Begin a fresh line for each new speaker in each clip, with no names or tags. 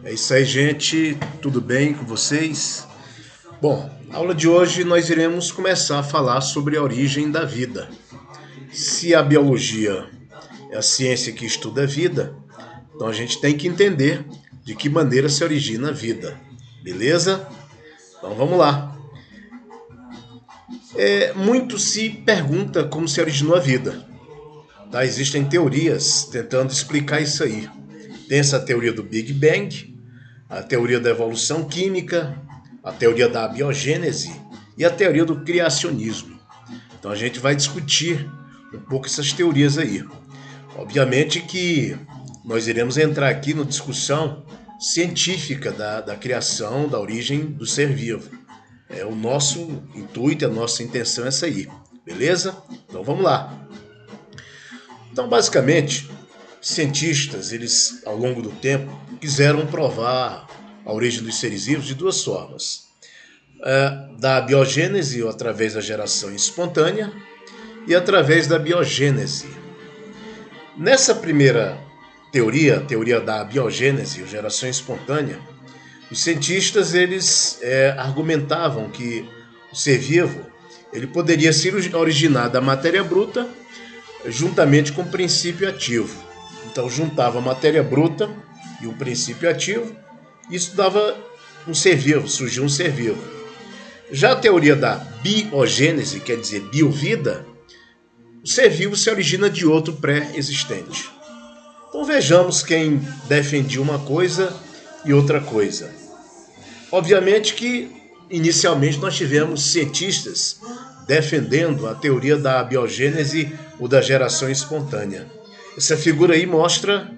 É isso aí, gente. Tudo bem com vocês? Bom, na aula de hoje nós iremos começar a falar sobre a origem da vida. Se a biologia é a ciência que estuda a vida, então a gente tem que entender de que maneira se origina a vida. Beleza? Então vamos lá. Muito se pergunta como se originou a vida. Tá? Existem teorias tentando explicar isso aí. Tem essa teoria do Big Bang, a teoria da evolução química, a teoria da abiogênese e a teoria do criacionismo. Então a gente vai discutir um pouco essas teorias aí. Obviamente que nós iremos entrar aqui na discussão científica da criação, da origem do ser vivo. O nosso intuito, a nossa intenção é essa aí, beleza? Então vamos lá. Então basicamente, cientistas, eles ao longo do tempo quiseram provar a origem dos seres vivos de duas formas. Da abiogênese, ou através da geração espontânea, e através da biogênese. Nessa primeira teoria, a teoria da abiogênese, ou geração espontânea, os cientistas eles argumentavam que o ser vivo ele poderia se originar da matéria bruta juntamente com o princípio ativo. Então juntava a matéria bruta e o princípio ativo, e isso dava um ser vivo, surgiu um ser vivo. Já a teoria da biogênese, quer dizer biovida, o ser vivo se origina de outro pré-existente. Então vejamos quem defendia uma coisa e outra coisa. Obviamente que inicialmente nós tivemos cientistas defendendo a teoria da abiogênese ou da geração espontânea. Essa figura aí mostra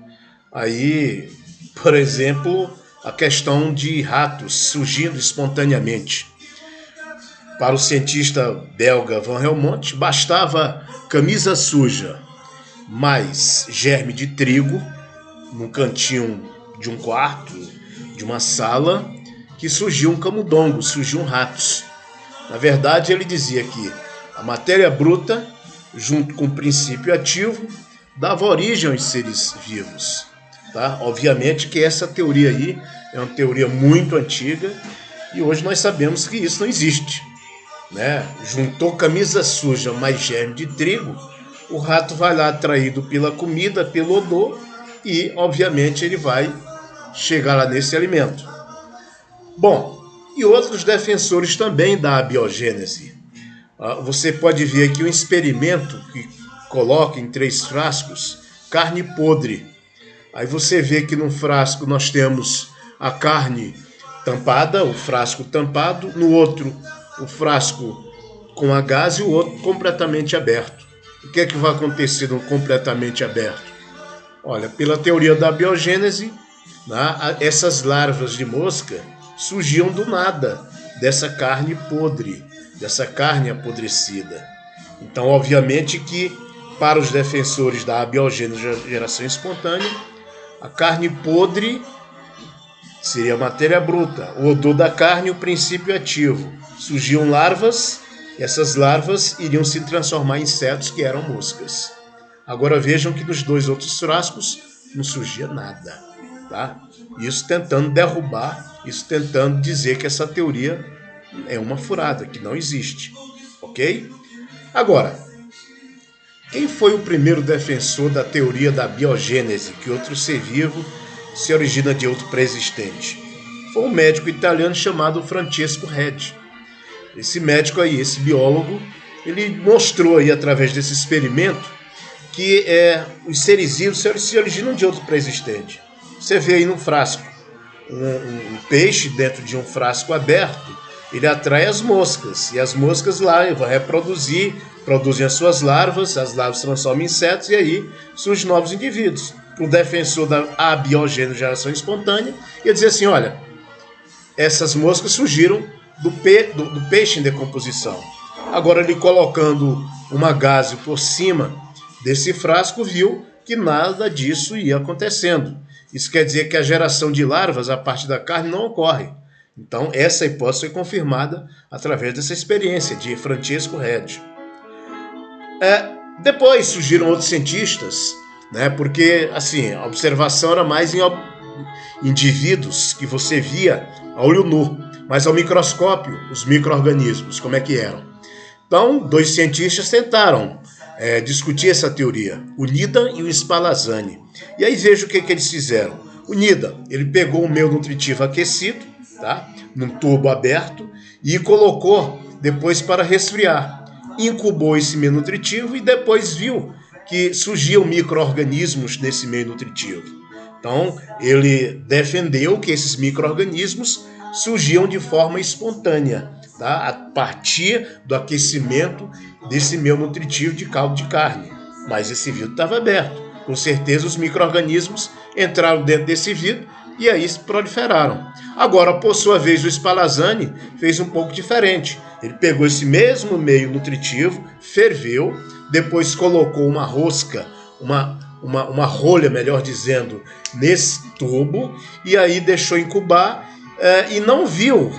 aí, por exemplo, a questão de ratos surgindo espontaneamente. Para o cientista belga Van Helmont, bastava camisa suja mais germe de trigo no cantinho de um quarto, de uma sala, que surgiam camundongos, surgiam ratos. Na verdade, ele dizia que a matéria bruta, junto com o princípio ativo, dava origem aos seres vivos. Tá? Obviamente que essa teoria aí é uma teoria muito antiga e hoje nós sabemos que isso não existe. Né? Juntou camisa suja mais germe de trigo, o rato vai lá atraído pela comida, pelo odor e, obviamente, ele vai chegar lá nesse alimento. Bom, e outros defensores também da abiogênese. Você pode ver aqui um experimento que coloca em 3 frascos carne podre. Aí você vê que num frasco nós temos a carne tampada, o frasco tampado, no outro o frasco com a gás e o outro completamente aberto. O que é que vai acontecer no completamente aberto? Olha, pela teoria da biogênese, né, essas larvas de mosca surgiam do nada dessa carne podre, dessa carne apodrecida. Então, obviamente que para os defensores da abiogênese, geração espontânea, a carne podre seria a matéria bruta, o odor da carne e o princípio ativo. Surgiam larvas, e essas larvas iriam se transformar em insetos que eram moscas. Agora vejam que nos 2 outros frascos não surgia nada. Tá? Isso tentando derrubar, isso tentando dizer que essa teoria é uma furada, que não existe. Ok? Agora, quem foi o primeiro defensor da teoria da biogênese, que outro ser vivo se origina de outro pré-existente? Foi um médico italiano chamado Francesco Redi. Esse médico aí, esse biólogo, ele mostrou aí através desse experimento que os seres vivos se originam de outro pré-existente. Você vê aí no frasco um peixe dentro de um frasco aberto, ele atrai as moscas, e as moscas lá vão reproduzir, produzem as suas larvas, as larvas se transformam em insetos, e aí surgem novos indivíduos. O defensor da abiogênese, geração espontânea, ia dizer assim, olha, essas moscas surgiram do peixe em decomposição. Agora ele colocando uma gaze por cima desse frasco, viu que nada disso ia acontecendo. Isso quer dizer que a geração de larvas a partir da carne não ocorre. Então, essa hipótese foi confirmada através dessa experiência de Francesco Redi. Depois surgiram outros cientistas, né, porque assim, a observação era mais indivíduos que você via a olho nu, mas ao microscópio, os micro-organismos, como é que eram. Então, dois cientistas tentaram discutir essa teoria, o Nida e o Spallanzani. E aí veja o que eles fizeram. O Nida, ele pegou um meio nutritivo aquecido, tá, num tubo aberto, e colocou depois para resfriar. Incubou esse meio nutritivo e depois viu que surgiam micro-organismos nesse meio nutritivo. Então, ele defendeu que esses micro-organismos surgiam de forma espontânea, tá? A partir do aquecimento desse meio nutritivo de caldo de carne. Mas esse vidro estava aberto. Com certeza os micro-organismos entraram dentro desse vidro e aí se proliferaram. Agora, por sua vez, o Spallanzani fez um pouco diferente. Ele pegou esse mesmo meio nutritivo, ferveu, depois colocou uma rosca, uma rolha, melhor dizendo, nesse tubo, e aí deixou incubar e não viu,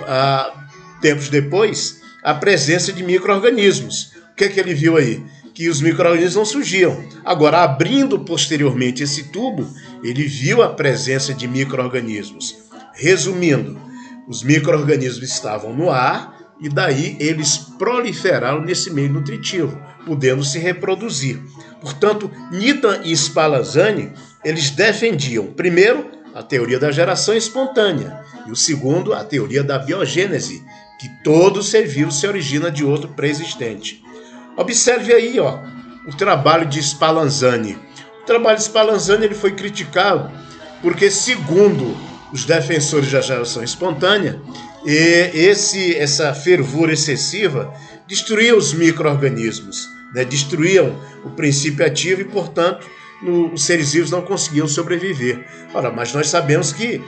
tempos depois, a presença de micro-organismos. O que ele viu aí? Que os micro-organismos não surgiam. Agora, abrindo posteriormente esse tubo, ele viu a presença de micro-organismos. Resumindo, os micro-organismos estavam no ar e daí eles proliferaram nesse meio nutritivo, podendo se reproduzir. Portanto, Nida e Spallanzani, eles defendiam, primeiro, a teoria da geração espontânea e o segundo, a teoria da biogênese, que todo ser vivo se origina de outro pré-existente. Observe aí, o trabalho de Spallanzani. O trabalho de Spallanzani ele foi criticado porque, segundo os defensores da geração espontânea, essa fervura excessiva destruía os micro-organismos, né? Destruíam o princípio ativo e, portanto, os seres vivos não conseguiam sobreviver. Ora, mas nós sabemos que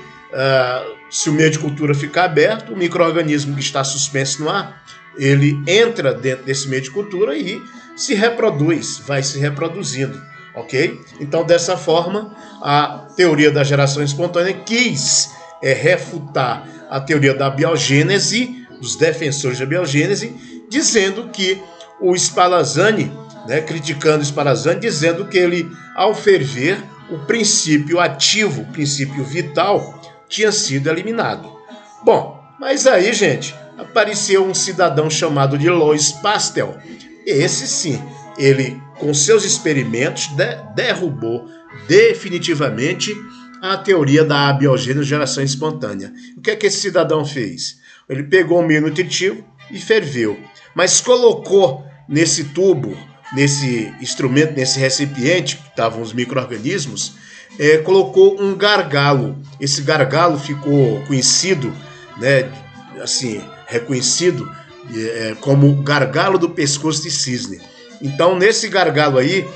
se o meio de cultura ficar aberto, o micro-organismo que está suspenso no ar, ele entra dentro desse meio de cultura e se reproduz, vai se reproduzindo, ok? Então, dessa forma, a teoria da geração espontânea quis refutar a teoria da biogênese, dos defensores da biogênese, dizendo que o Spallanzani, criticando o Spallanzani, dizendo que ele, ao ferver, o princípio ativo, o princípio vital, tinha sido eliminado. Bom, mas aí, gente, apareceu um cidadão chamado de Louis Pasteur. Esse sim, ele, com seus experimentos, derrubou definitivamente a teoria da abiogênese, geração espontânea. O que é que esse cidadão fez? Ele pegou um meio nutritivo e ferveu, mas colocou nesse tubo, nesse instrumento, nesse recipiente que estavam os micro-organismos, colocou um gargalo. Esse gargalo ficou conhecido, reconhecido como gargalo do pescoço de cisne. Então, nesse gargalo aí,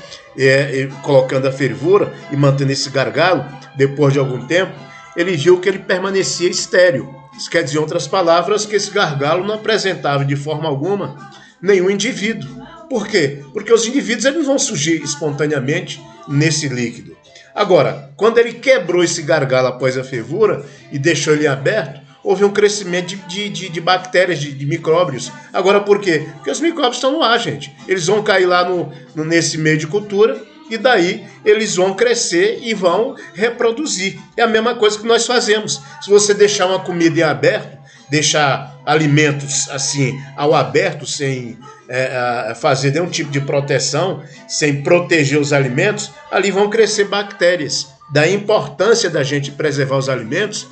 colocando a fervura e mantendo esse gargalo, depois de algum tempo, ele viu que ele permanecia estéril. Isso quer dizer, em outras palavras, que esse gargalo não apresentava de forma alguma nenhum indivíduo. Por quê? Porque os indivíduos eles não vão surgir espontaneamente nesse líquido. Agora, quando ele quebrou esse gargalo após a fervura e deixou ele aberto, houve um crescimento de bactérias, de micróbios. Agora, por quê? Porque os micróbios estão no ar, gente. Eles vão cair lá nesse meio de cultura e daí eles vão crescer e vão reproduzir. É a mesma coisa que nós fazemos. Se você deixar uma comida em aberto, deixar alimentos assim ao aberto, sem fazer nenhum tipo de proteção, sem proteger os alimentos, ali vão crescer bactérias. Da importância da gente preservar os alimentos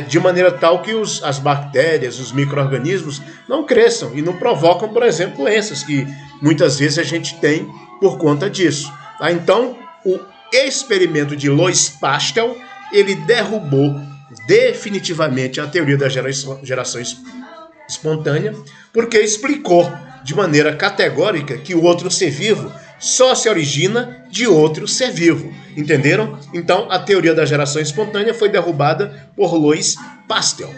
de maneira tal que as bactérias, os micro-organismos não cresçam e não provocam, por exemplo, doenças que muitas vezes a gente tem por conta disso. Tá? Então, o experimento de Louis Pasteur, ele derrubou definitivamente a teoria da geração espontânea, porque explicou de maneira categórica que o outro ser vivo só se origina de outro ser vivo. Entenderam? Então, a teoria da geração espontânea foi derrubada por Louis Pasteur.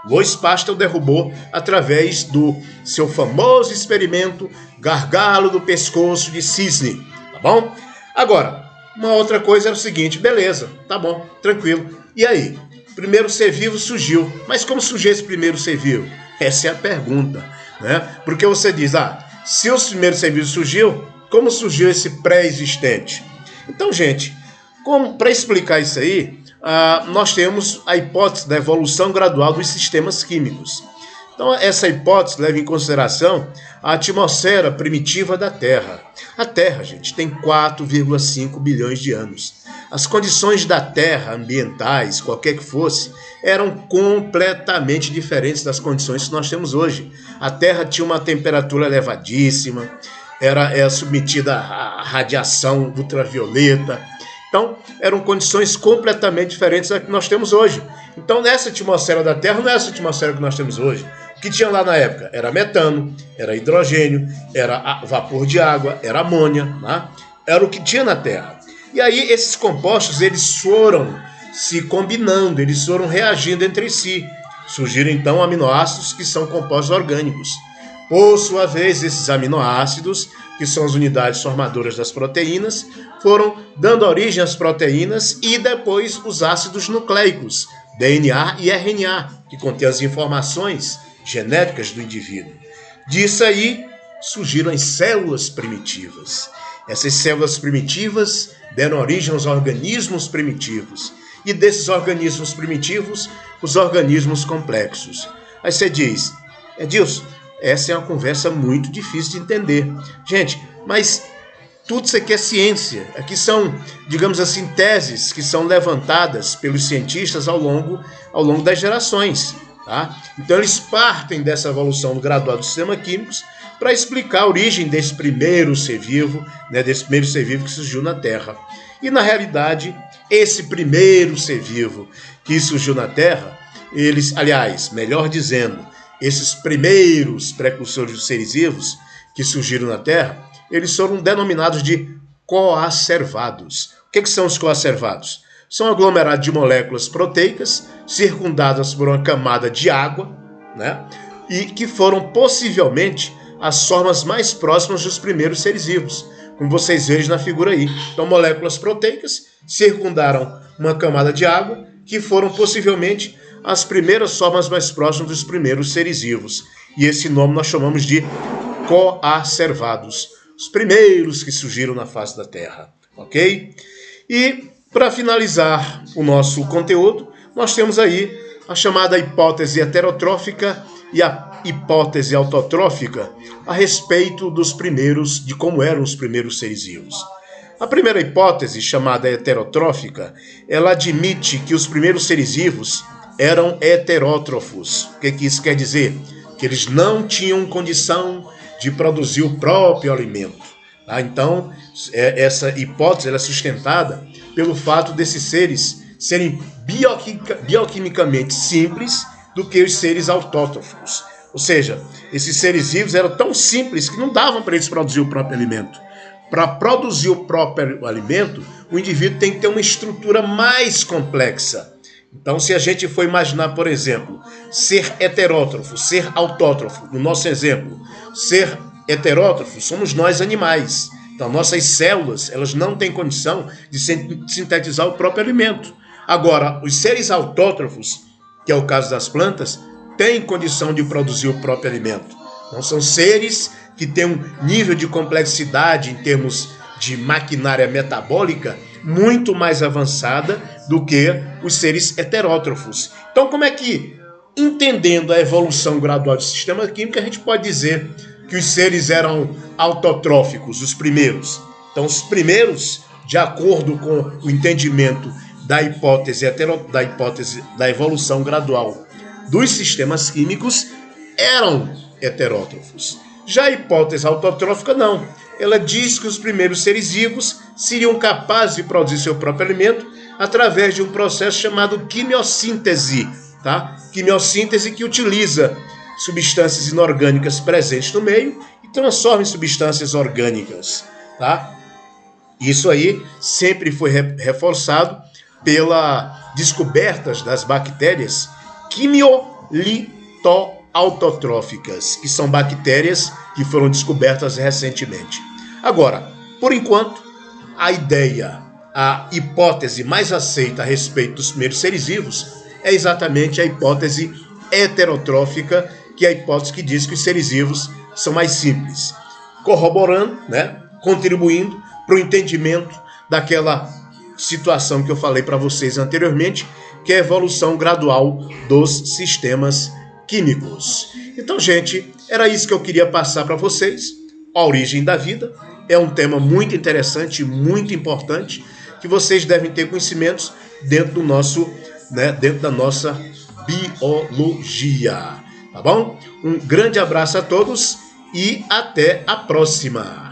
Louis Pasteur derrubou através do seu famoso experimento gargalo do pescoço de cisne. Tá bom? Agora, uma outra coisa era o seguinte, beleza, tá bom, tranquilo. E aí? O primeiro ser vivo surgiu. Mas como surgiu esse primeiro ser vivo? Essa é a pergunta, né? Porque você diz, se o primeiro ser vivo surgiu, como surgiu esse pré-existente? Então, gente, para explicar isso aí, nós temos a hipótese da evolução gradual dos sistemas químicos. Então, essa hipótese leva em consideração a atmosfera primitiva da Terra. A Terra, gente, tem 4,5 bilhões de anos. As condições da Terra, ambientais, qualquer que fosse, eram completamente diferentes das condições que nós temos hoje. A Terra tinha uma temperatura elevadíssima, era submetida à radiação ultravioleta. Então, eram condições completamente diferentes das que nós temos hoje. Então, nessa atmosfera da Terra, não é essa atmosfera que nós temos hoje. O que tinha lá na época? Era metano, era hidrogênio, era vapor de água, era amônia, né? Era o que tinha na Terra. E aí, esses compostos, eles foram se combinando, eles foram reagindo entre si. Surgiram, então, aminoácidos que são compostos orgânicos. Por sua vez, esses aminoácidos, que são as unidades formadoras das proteínas, foram dando origem às proteínas e depois os ácidos nucleicos, DNA e RNA, que contêm as informações genéticas do indivíduo. Disso aí surgiram as células primitivas. Essas células primitivas deram origem aos organismos primitivos. E desses organismos primitivos, os organismos complexos. Aí você diz, Edilson, essa é uma conversa muito difícil de entender. Gente, mas tudo isso aqui é ciência. Aqui são, digamos assim, teses que são levantadas pelos cientistas ao longo das gerações. Tá? Então eles partem dessa evolução gradual dos sistemas químicos para explicar a origem desse primeiro ser vivo, né, desse primeiro ser vivo que surgiu na Terra. E na realidade, esse primeiro ser vivo que surgiu na Terra, melhor dizendo, esses primeiros precursores dos seres vivos que surgiram na Terra, eles foram denominados de coacervados. O que são os coacervados? São aglomerados de moléculas proteicas circundadas por uma camada de água, né? E que foram possivelmente as formas mais próximas dos primeiros seres vivos, como vocês veem na figura aí. Então, moléculas proteicas circundaram uma camada de água que foram possivelmente as primeiras formas mais próximas dos primeiros seres vivos. E esse nome nós chamamos de coacervados, os primeiros que surgiram na face da Terra, ok? E para finalizar o nosso conteúdo, nós temos aí a chamada hipótese heterotrófica e a hipótese autotrófica a respeito dos primeiros, de como eram os primeiros seres vivos. A primeira hipótese, chamada heterotrófica, ela admite que os primeiros seres vivos eram heterótrofos. O que isso quer dizer? Que eles não tinham condição de produzir o próprio alimento. Tá? Então, essa hipótese ela é sustentada pelo fato desses seres serem bioquimicamente simples do que os seres autótrofos. Ou seja, esses seres vivos eram tão simples que não davam para eles produzir o próprio alimento. Para produzir o próprio alimento, o indivíduo tem que ter uma estrutura mais complexa. Então, se a gente for imaginar, por exemplo, ser heterótrofo, ser autótrofo, no nosso exemplo, ser heterótrofo, somos nós animais. Então, nossas células, elas não têm condição de sintetizar o próprio alimento. Agora, os seres autótrofos, que é o caso das plantas, têm condição de produzir o próprio alimento. Então, são seres que têm um nível de complexidade em termos de maquinária metabólica muito mais avançada do que os seres heterótrofos. Então, como é que, entendendo a evolução gradual do sistema químico, a gente pode dizer que os seres eram autotróficos, os primeiros? Então, os primeiros, de acordo com o entendimento da hipótese da evolução gradual dos sistemas químicos, eram heterótrofos. Já a hipótese autotrófica, não. Ela diz que os primeiros seres vivos seriam capazes de produzir seu próprio alimento através de um processo chamado quimiossíntese, tá? Quimiossíntese que utiliza substâncias inorgânicas presentes no meio e transforma em substâncias orgânicas, tá? Isso aí sempre foi reforçado pela descobertas das bactérias quimiolito-autotróficas, que são bactérias que foram descobertas recentemente. Agora, por enquanto, a hipótese mais aceita a respeito dos primeiros seres vivos é exatamente a hipótese heterotrófica, que é a hipótese que diz que os seres vivos são mais simples, corroborando, né, contribuindo para o entendimento daquela situação que eu falei para vocês anteriormente, que é a evolução gradual dos sistemas químicos. Então, gente, era isso que eu queria passar para vocês. A origem da vida é um tema muito interessante, muito importante, que vocês devem ter conhecimentos dentro do nosso, dentro da nossa biologia. Tá bom? Um grande abraço a todos e até a próxima.